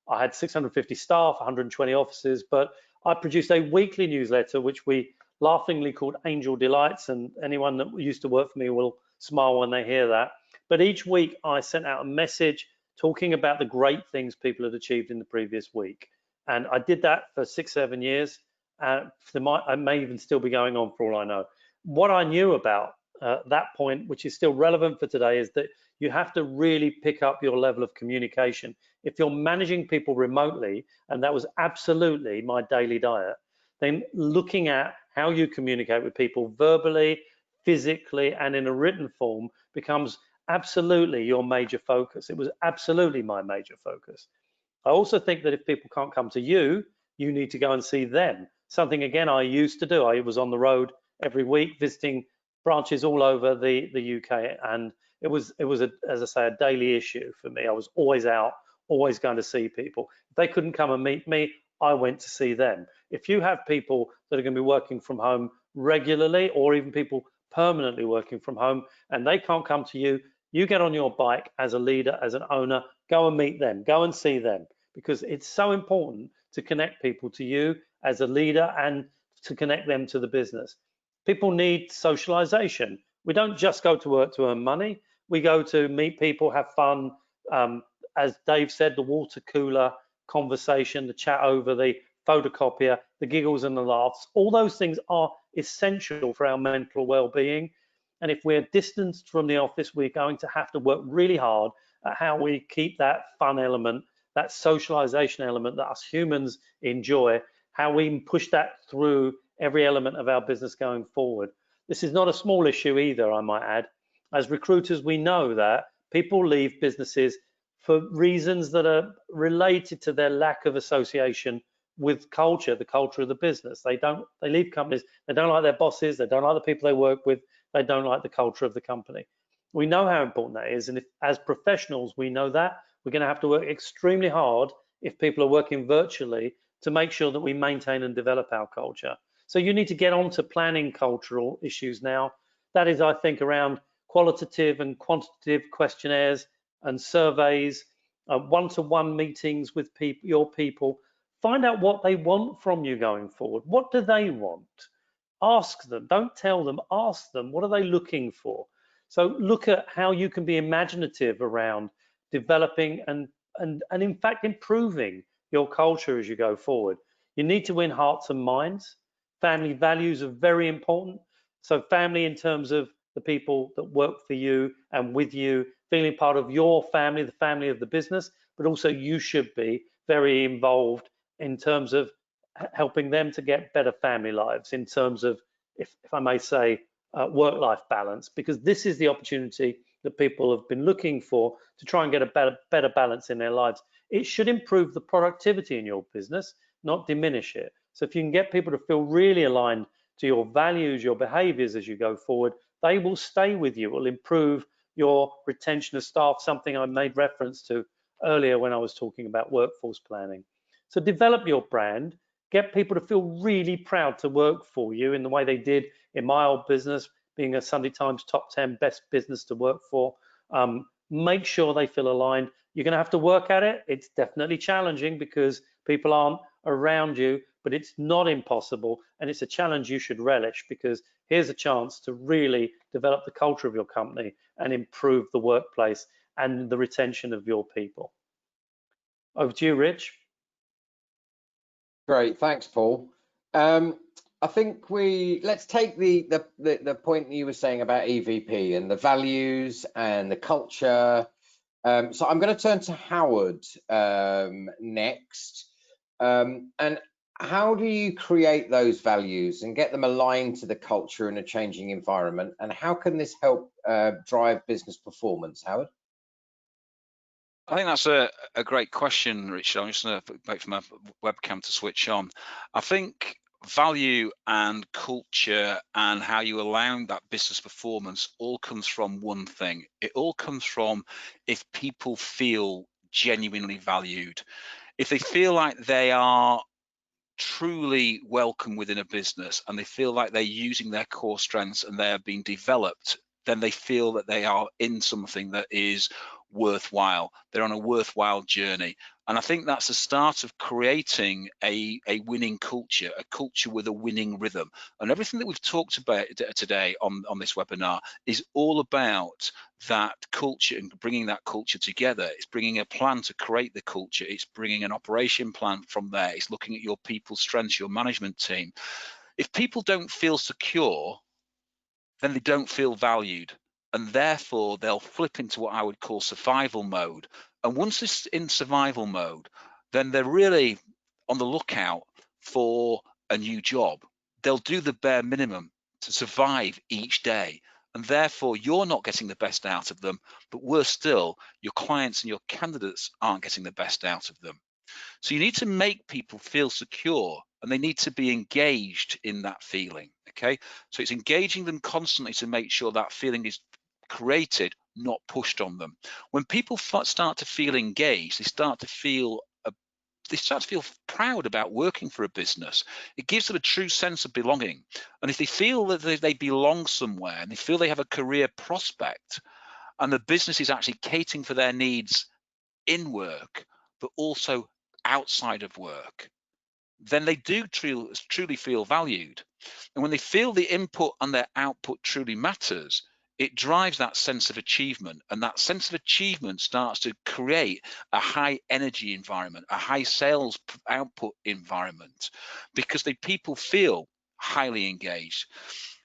I had 650 staff, 120 offices, but I produced a weekly newsletter which we laughingly called Angel Delights, and anyone that used to work for me will smile when they hear that. But each week I sent out a message talking about the great things people had achieved in the previous week, and I did that for 6-7 years. It may even still be going on for all I know. What I knew about that point, which is still relevant for today, is that you have to really pick up your level of communication. If you're managing people remotely, and that was absolutely my daily diet, then looking at how you communicate with people verbally, physically, and in a written form becomes absolutely your major focus. It was absolutely my major focus. I also think that if people can't come to you, you need to go and see them. Something, again, I used to do. I was on the road every week visiting branches all over the UK, and it was as I say, a daily issue for me. I was always out, always going to see people. If they couldn't come and meet me, I went to see them. If you have people that are going to be working from home regularly, or even people permanently working from home, and they can't come to you, you get on your bike as a leader, as an owner, go and meet them, go and see them, because it's so important to connect people to you as a leader and to connect them to the business. People need socialization. We don't just go to work to earn money. We go to meet people, have fun. As Dave said, the water cooler conversation, the chat over the photocopier, the giggles and the laughs, all those things are essential for our mental well-being. And if we're distanced from the office, we're going to have to work really hard at how we keep that fun element, that socialization element that us humans enjoy, how we push that through every element of our business going forward. This is not a small issue either, I might add. As recruiters, we know that people leave businesses for reasons that are related to their lack of association with culture, the culture of the business. They leave companies, they don't like their bosses, they don't like the people they work with, they don't like the culture of the company. We know how important that is, and if, as professionals, we know that we're going to have to work extremely hard if people are working virtually to make sure that we maintain and develop our culture. So you need to get on to planning cultural issues now. That is, I think, around qualitative and quantitative questionnaires and surveys, one-to-one meetings with your people. Find out what they want from you going forward. What do they want? Ask them, don't tell them, ask them, what are they looking for? So look at how you can be imaginative around developing and in fact improving your culture as you go forward. You need to win hearts and minds. Family values are very important. So family in terms of the people that work for you and with you, feeling part of your family, the family of the business, but also you should be very involved in terms of helping them to get better family lives, in terms of, if I may say, work-life balance, because this is the opportunity that people have been looking for to try and get a better balance in their lives. It should improve the productivity in your business, not diminish it. So if you can get people to feel really aligned to your values, your behaviors as you go forward, they will stay with you. It will improve your retention of staff, something I made reference to earlier when I was talking about workforce planning. So develop your brand, get people to feel really proud to work for you in the way they did in my old business, being a Sunday Times top 10 best business to work for. Make sure they feel aligned. You're going to have to work at it. It's definitely challenging because people aren't around you, but it's not impossible, and it's a challenge you should relish, because here's a chance to really develop the culture of your company and improve the workplace and the retention of your people. Over to you, Rich. Great, thanks, Paul. I think let's take the point you were saying about EVP and the values and the culture. So I'm going to turn to Howard next. And how do you create those values and get them aligned to the culture in a changing environment? And how can this help drive business performance, Howard? I think that's a great question, Richard. I'm just going to wait for my webcam to switch on. I think value and culture and how you align that business performance all comes from one thing. It all comes from if people feel genuinely valued, if they feel like they are truly welcome within a business and they feel like they're using their core strengths and they are being developed, then they feel that they are in something that is worthwhile. They're on a worthwhile journey. And I think that's the start of creating a winning culture, a culture with a winning rhythm. And everything that we've talked about today on this webinar is all about that culture and bringing that culture together. It's bringing a plan to create the culture. It's bringing an operation plan from there. It's looking at your people's strengths, your management team. If people don't feel secure, then they don't feel valued. And therefore, they'll flip into what I would call survival mode. And once it's in survival mode, then they're really on the lookout for a new job. They'll do the bare minimum to survive each day. And therefore, you're not getting the best out of them. But worse still, your clients and your candidates aren't getting the best out of them. So you need to make people feel secure and they need to be engaged in that feeling, okay? So it's engaging them constantly to make sure that feeling is created, not pushed on them. When people start to feel engaged, they start to feel proud about working for a business. It gives them a true sense of belonging. And if they feel that they belong somewhere and they feel they have a career prospect and the business is actually catering for their needs in work, but also outside of work, then they do truly feel valued. And when they feel the input and their output truly matters, it drives that sense of achievement. And that sense of achievement starts to create a high energy environment, a high sales output environment, because the people feel highly engaged.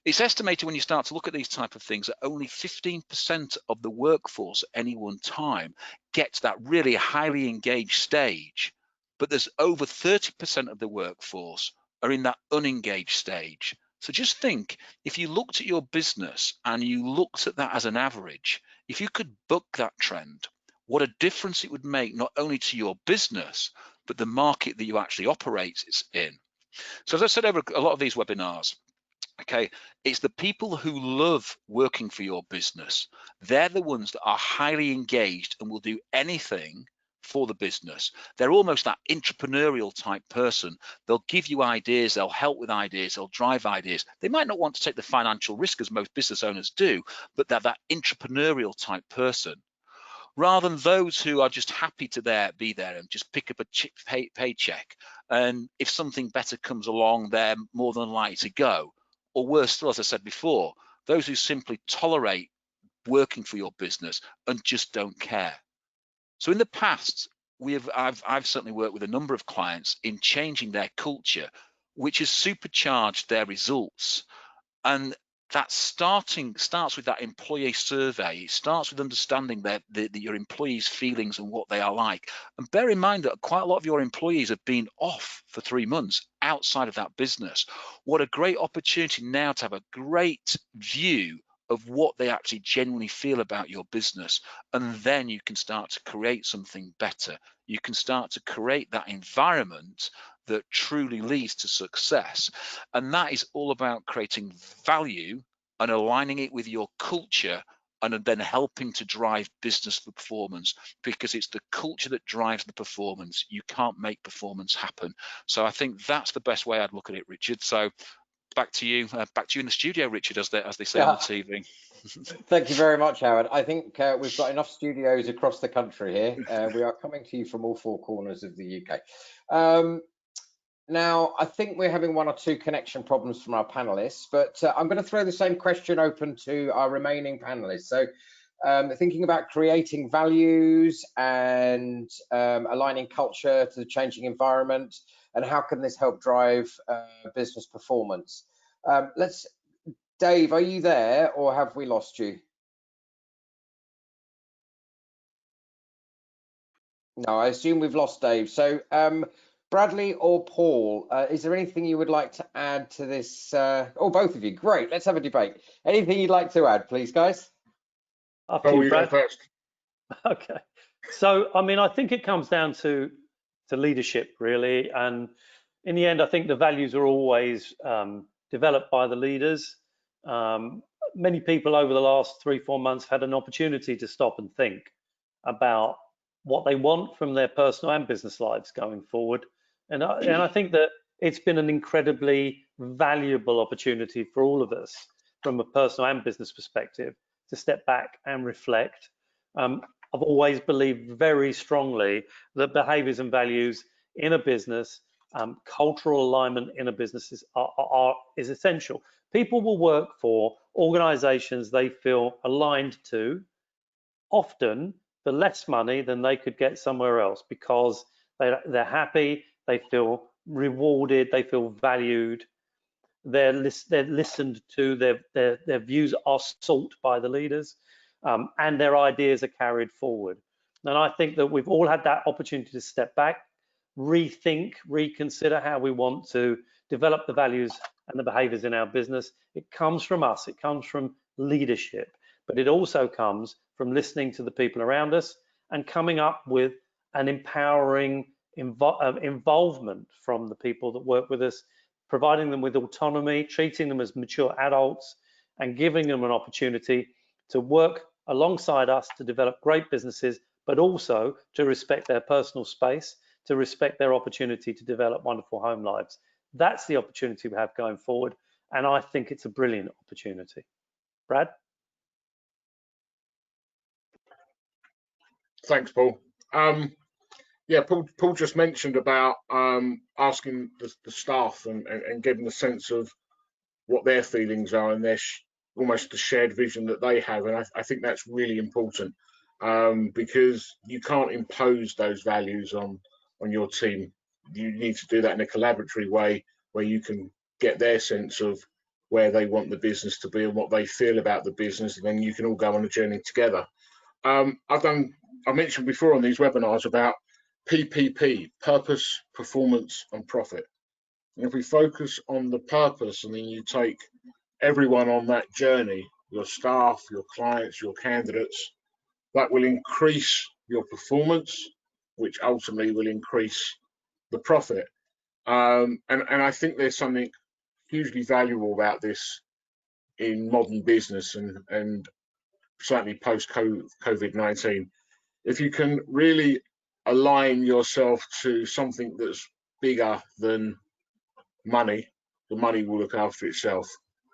It's estimated when you start to look at these type of things that only 15% of the workforce at any one time gets that really highly engaged stage, but there's over 30% of the workforce are in that unengaged stage. So just think, if you looked at your business and you looked at that as an average, if you could buck that trend, what a difference it would make not only to your business, but the market that you actually operate in. So as I said over a lot of these webinars, okay, it's the people who love working for your business. They're the ones that are highly engaged and will do anything for the business. They're almost that entrepreneurial type person. They'll give you ideas, they'll help with ideas, they'll drive ideas. They might not want to take the financial risk as most business owners do, but they're that entrepreneurial type person, rather than those who are just happy to be there and just pick up a paycheck. And if something better comes along, they're more than likely to go. Or worse still, as I said before, those who simply tolerate working for your business and just don't care. So in the past, I've certainly worked with a number of clients in changing their culture, which has supercharged their results. And that starts with that employee survey. It starts with understanding your employees' feelings and what they are like. And bear in mind that quite a lot of your employees have been off for 3 months outside of that business. What a great opportunity now to have a great view of what they actually genuinely feel about your business. And then you can start to create something better. You can start to create that environment that truly leads to success. And that is all about creating value and aligning it with your culture and then helping to drive business performance, because it's the culture that drives the performance. You can't make performance happen. So I think that's the best way I'd look at it, Richard. So back to you in the studio, Richard, as they say on the TV. Thank you very much, Howard. I think we've got enough studios across the country here. We are coming to you from all 4 corners of the UK. Now, I think we're having 1 or 2 connection problems from our panelists, but I'm going to throw the same question open to our remaining panelists. So thinking about creating values and aligning culture to the changing environment, and how can this help drive business performance? Dave, are you there or have we lost you? No, I assume we've lost Dave. So Bradley or Paul, is there anything you would like to add to this? Oh, both of you. Great. Let's have a debate. Anything you'd like to add, please, guys? Up to Oh, you, you go Brad. first. Okay. So, I mean, I think it comes down to leadership, really. And in the end, I think the values are always developed by the leaders. Many people over the last 3-4 months have had an opportunity to stop and think about what they want from their personal and business lives going forward. And I think that it's been an incredibly valuable opportunity for all of us from a personal and business perspective to step back and reflect. I've always believed very strongly that behaviors and values in a business, cultural alignment in a business is essential. People will work for organizations they feel aligned to, often for less money than they could get somewhere else, because they're happy, they feel rewarded, they feel valued, they're listened to, their views are sought by the leaders, and their ideas are carried forward. And I think that we've all had that opportunity to step back, rethink, reconsider how we want to develop the values and the behaviors in our business. It comes from us, it comes from leadership, but it also comes from listening to the people around us and coming up with an empowering involvement from the people that work with us, providing them with autonomy, treating them as mature adults, and giving them an opportunity to work alongside us to develop great businesses, but also to respect their personal space, to respect their opportunity to develop wonderful home lives. That's the opportunity we have going forward, and I think it's a brilliant opportunity. Brad? Thanks, Paul. Yeah, Paul just mentioned about asking the staff and getting a sense of what their feelings are and their almost the shared vision that they have, and I think that's really important, because you can't impose those values on your team. You need to do that in a collaboratory way where you can get their sense of where they want the business to be and what they feel about the business, and then you can all go on a journey together. I mentioned before on these webinars about PPP, purpose, performance, and profit. And if we focus on the purpose, and then you take everyone on that journey, your staff, your clients, your candidates, that will increase your performance, which ultimately will increase the profit. And I think there's something hugely valuable about this in modern business and certainly post COVID-19. If you can really align yourself to something that's bigger than money, the money will look after itself.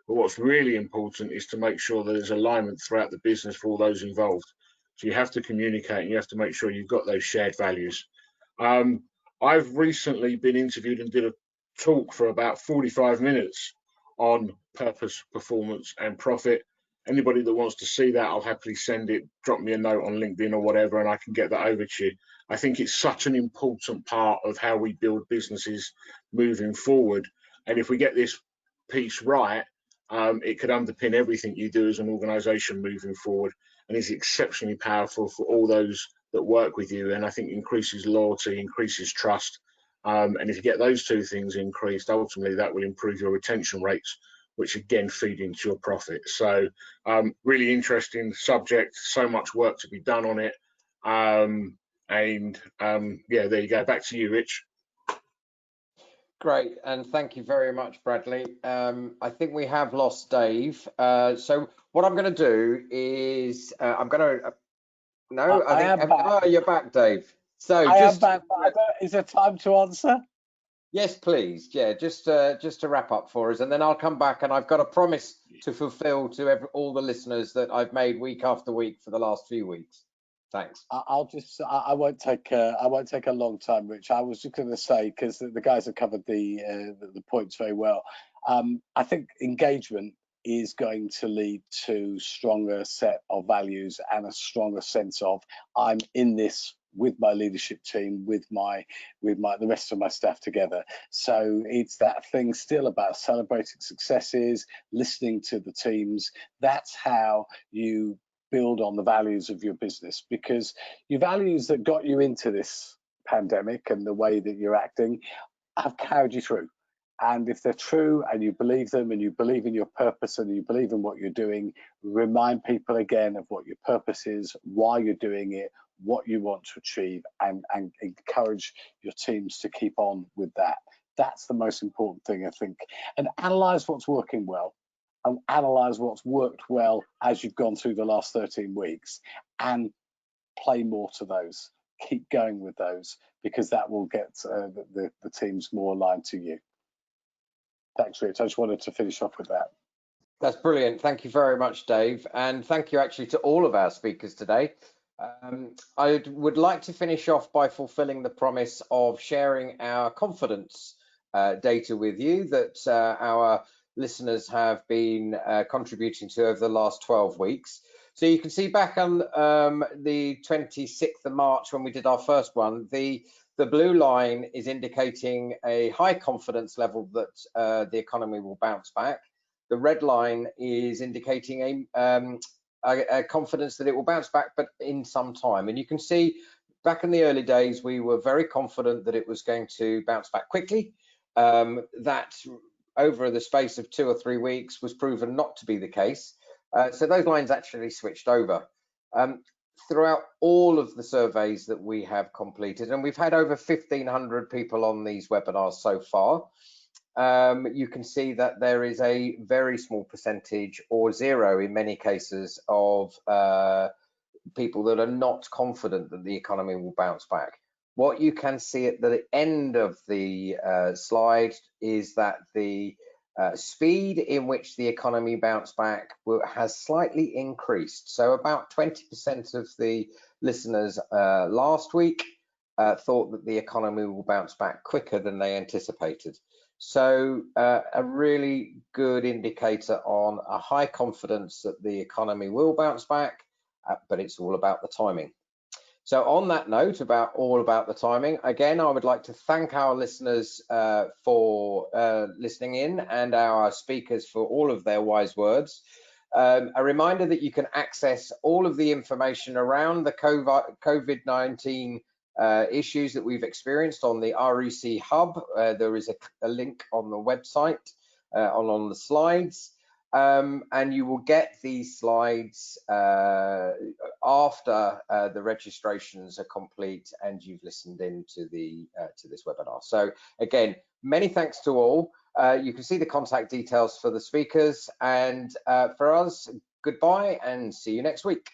But what's really important is to make sure that there's alignment throughout the business for all those involved. So you have to communicate and you have to make sure you've got those shared values. I've recently been interviewed and did a talk for about 45 minutes on purpose, performance, and profit. Anybody that wants to see that, I'll happily send it, drop me a note on LinkedIn or whatever, and I can get that over to you. I think it's such an important part of how we build businesses moving forward. And if we get this piece right, it could underpin everything you do as an organization moving forward, and is exceptionally powerful for all those that work with you. And I think increases loyalty, increases trust. And if you get those two things increased, ultimately that will improve your retention rates, which again feed into your profit. So really interesting subject, so much work to be done on it. Yeah, there you go. Back to you, Rich. Great, and thank you very much, Bradley. I think we have lost Dave. So what I'm going to do is I'm going to. No, I think. Oh, you're back, Dave. So I am back. Is there time to answer? Yes, please. Yeah, just to wrap up for us, and then I'll come back, and I've got a promise to fulfill to all the listeners that I've made week after week for the last few weeks. Thanks. I won't take a long time, Rich. I was just going to say, because the guys have covered the points very well. I think engagement is going to lead to stronger set of values and a stronger sense of I'm in this with my leadership team, with the rest of my staff together. So it's that thing still about celebrating successes, listening to the teams. That's how you build on the values of your business, because your values that got you into this pandemic and the way that you're acting have carried you through. And if they're true and you believe them and you believe in your purpose and you believe in what you're doing, remind people again of what your purpose is, why you're doing it, what you want to achieve, and encourage your teams to keep on with that. That's the most important thing, I think. And analyze what's working well, and analyze what's worked well as you've gone through the last 13 weeks, and play more to those. Keep going with those, because that will get the teams more aligned to you. Thanks, Rich. I just wanted to finish off with that. That's brilliant. Thank you very much, Dave. And thank you actually to all of our speakers today. I would like to finish off by fulfilling the promise of sharing our confidence data with you that our listeners have been contributing to over the last 12 weeks. So you can see back on the 26th of March when we did our first one, the blue line is indicating a high confidence level that the economy will bounce back. The red line is indicating a confidence that it will bounce back, but in some time. And you can see back in the early days, we were very confident that it was going to bounce back quickly. That over the space of 2 or 3 weeks was proven not to be the case. So those lines actually switched over. Throughout all of the surveys that we have completed, and we've had over 1,500 people on these webinars so far, you can see that there is a very small percentage, or zero in many cases, of people that are not confident that the economy will bounce back. What you can see at the end of the slide is that the speed in which the economy bounced back has slightly increased. So about 20% of the listeners last week thought that the economy will bounce back quicker than they anticipated. So a really good indicator on a high confidence that the economy will bounce back, but it's all about the timing. So on that note, all about the timing, again, I would like to thank our listeners for listening in, and our speakers for all of their wise words. A reminder that you can access all of the information around the COVID-19 issues that we've experienced on the REC Hub. There is a link on the website on the slides. And you will get these slides after the registrations are complete and you've listened in to this webinar. So again, many thanks to all. You can see the contact details for the speakers, and for us, goodbye and see you next week.